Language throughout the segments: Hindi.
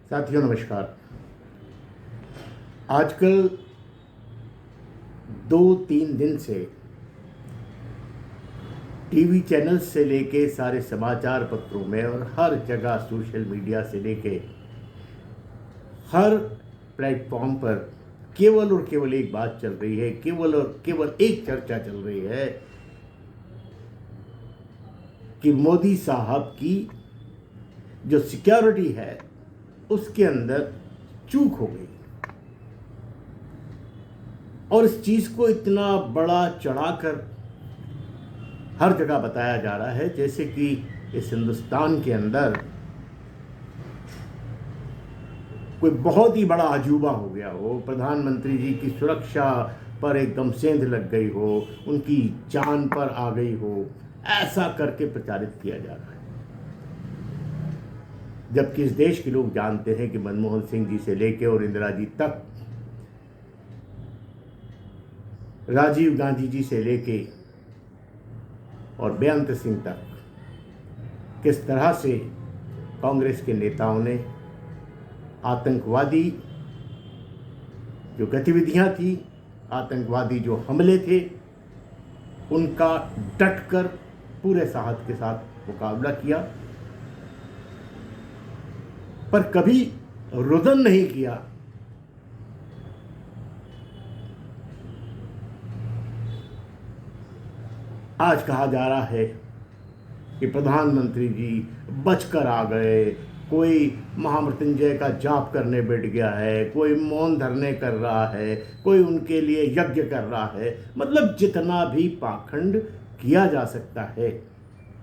साथियों नमस्कार। आजकल 2-3 दिन से टीवी चैनल से लेके सारे समाचार पत्रों में और हर जगह सोशल मीडिया से लेके हर प्लेटफॉर्म पर केवल और केवल एक बात चल रही है, केवल और केवल एक चर्चा चल रही है कि मोदी साहब की जो सिक्योरिटी है उसके अंदर चूक हो गई। और इस चीज को इतना बड़ा चढ़ाकर हर जगह बताया जा रहा है जैसे कि इस हिंदुस्तान के अंदर कोई बहुत ही बड़ा अजूबा हो गया हो, प्रधानमंत्री जी की सुरक्षा पर एकदम सेंध लग गई हो, उनकी जान पर आ गई हो, ऐसा करके प्रचारित किया जा रहा है। जबकि इस देश के लोग जानते हैं कि मनमोहन सिंह जी से लेकर और इंदिरा जी तक, राजीव गांधी जी से लेके और बेअंत सिंह तक किस तरह से कांग्रेस के नेताओं ने आतंकवादी जो गतिविधियां थी, आतंकवादी जो हमले थे, उनका डटकर पूरे साहस के साथ मुकाबला किया, पर कभी रुदन नहीं किया। आज कहा जा रहा है कि प्रधानमंत्री जी बचकर आ गए, कोई महामृत्युंजय का जाप करने बैठ गया है, कोई मौन धरने कर रहा है, कोई उनके लिए यज्ञ कर रहा है। मतलब जितना भी पाखंड किया जा सकता है,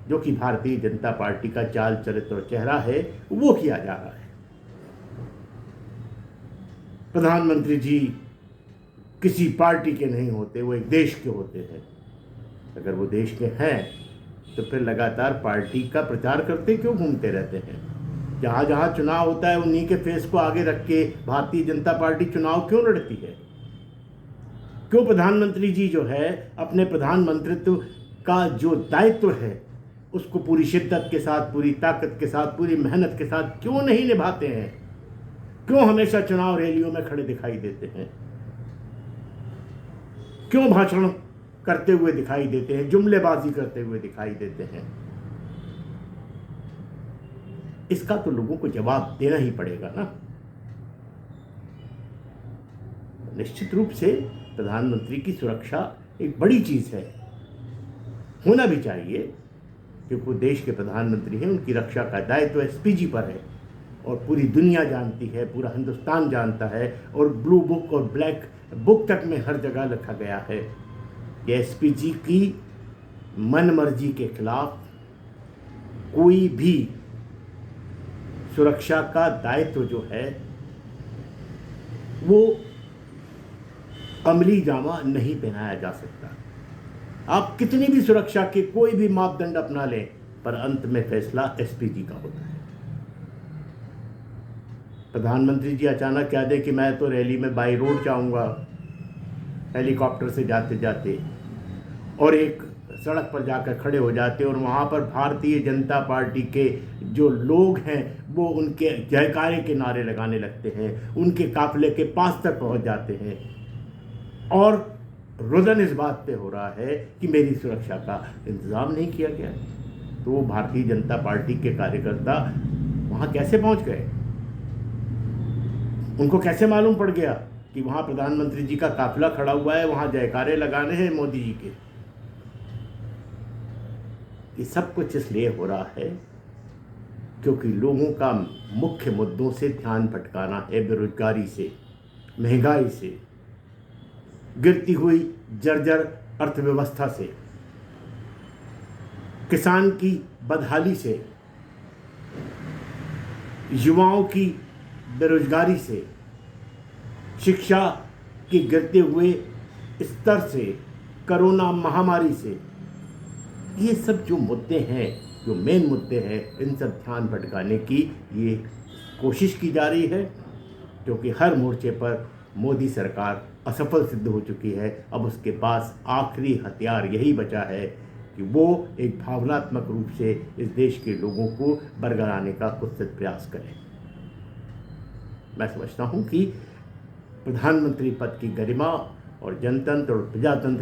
जो कि भारतीय जनता पार्टी का चाल चरित्र और चेहरा है, वो किया जा रहा है। प्रधानमंत्री जी किसी पार्टी के नहीं होते, वो एक देश के होते हैं। अगर वो देश के हैं तो फिर लगातार पार्टी का प्रचार करते क्यों घूमते रहते हैं? जहाँ जहाँ चुनाव होता है उन्हीं के फेस को आगे रख के भारतीय जनता पार्टी चुनाव क्यों लड़ती है? क्यों प्रधानमंत्री जी जो है अपने प्रधानमंत्रित्व का जो दायित्व है उसको पूरी शिद्दत के साथ, पूरी ताकत के साथ, पूरी मेहनत के साथ क्यों नहीं निभाते हैं? क्यों हमेशा चुनाव रैलियों में खड़े दिखाई देते हैं? क्यों भाषण करते हुए दिखाई देते हैं, जुमलेबाजी करते हुए दिखाई देते हैं? इसका तो लोगों को जवाब देना ही पड़ेगा ना। निश्चित रूप से प्रधानमंत्री की सुरक्षा एक बड़ी चीज है, होना भी चाहिए, क्योंकि वो देश के प्रधानमंत्री हैं, उनकी रक्षा का दायित्व एसपीजी पर है और पूरी दुनिया जानती है, पूरा हिंदुस्तान जानता है और ब्लू बुक और ब्लैक बुक तक में हर जगह लिखा गया है कि एसपीजी की मनमर्जी के खिलाफ कोई भी सुरक्षा का दायित्व जो है वो अमली जामा नहीं पहनाया जा सकता। आप कितनी भी सुरक्षा के कोई भी मापदंड अपना लें, पर अंत में फैसला एसपीजी का होता है। प्रधानमंत्री जी अचानक कह दें कि मैं तो रैली में बाई रोड जाऊंगा हेलीकॉप्टर से जाते जाते, और एक सड़क पर जाकर खड़े हो जाते और वहाँ पर भारतीय जनता पार्टी के जो लोग हैं वो उनके जयकारे के नारे लगाने लगते हैं, उनके काफिले के पास तक पहुँच जाते हैं, और रुदन इस बात पे हो रहा है कि मेरी सुरक्षा का इंतज़ाम नहीं किया गया। तो भारतीय जनता पार्टी के कार्यकर्ता वहाँ कैसे पहुँच गए? उनको कैसे मालूम पड़ गया कि वहाँ प्रधानमंत्री जी का काफिला खड़ा हुआ है, वहाँ जयकारे लगाने हैं मोदी जी के? ये सब कुछ इसलिए हो रहा है क्योंकि लोगों का मुख्य मुद्दों से ध्यान भटकाना है, बेरोजगारी से, महंगाई से, गिरती हुई जर्जर अर्थव्यवस्था से, किसान की बदहाली से, युवाओं की बेरोजगारी से, शिक्षा के गिरते हुए स्तर से, कोरोना महामारी से। ये सब जो मुद्दे हैं, जो मेन मुद्दे हैं, इन सब ध्यान भटकाने की ये कोशिश की जा रही है, क्योंकि हर मोर्चे पर मोदी सरकार असफल सिद्ध हो चुकी है। अब उसके पास आखिरी हथियार यही बचा है कि वो एक भावनात्मक रूप से इस देश के लोगों को बरगलाने का कुत्सित प्रयास करें। मैं समझता हूँ कि प्रधानमंत्री पद की गरिमा और जनतंत्र और प्रजातंत्र